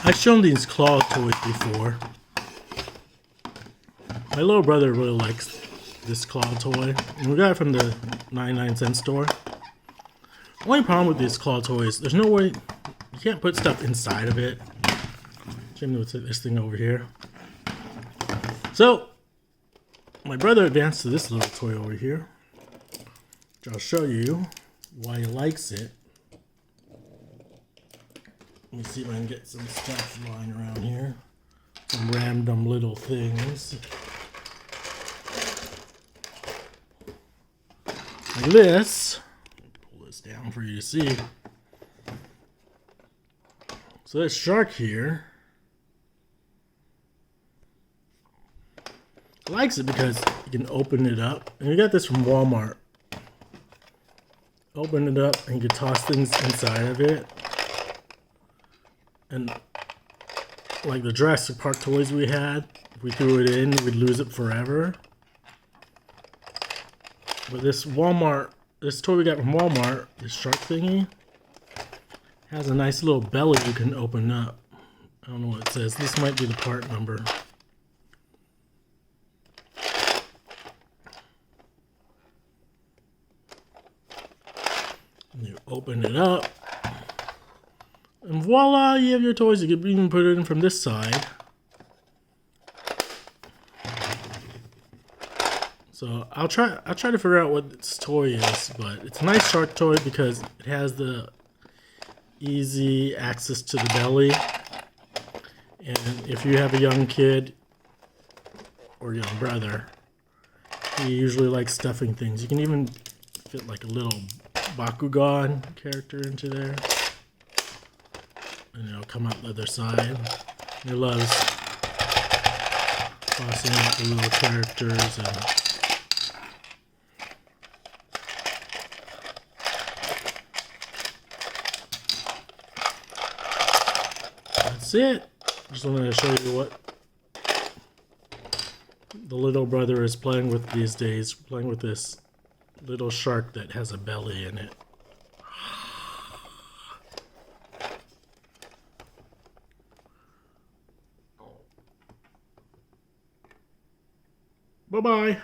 I've shown these claw toys before. My little brother really likes this claw toy. And we got it from the 99-cent store. The only problem with these claw toys, there's no way, you can't put stuff inside of it. Jim would this thing over here. So, my brother advanced to this little toy over here, which I'll show you why he likes it. Let me see if I can get some stuff lying around here. Some random little things. Like this. Pull this down for you to see. So this shark here likes it because you can open it up. And we got this from Walmart. Open it up and you can toss things inside of it. And like the Jurassic Park toys we had, if we threw it in, we'd lose it forever. But this toy we got from Walmart, this shark thingy, has a nice little belly you can open up. I don't know what it says. This might be the part number. And you open it up. And voila, you have your toys. You can even put it in from this side. So I'll try to figure out what this toy is, but it's a nice shark toy because it has the easy access to the belly. And if you have a young kid or young brother, he usually likes stuffing things. You can even fit like a little Bakugan character into there. And it'll come out the other side. He loves tossing out the little characters and that's it. Just wanted to show you what the little brother is playing with these days. Playing with this little shark that has a belly in it. Bye-bye.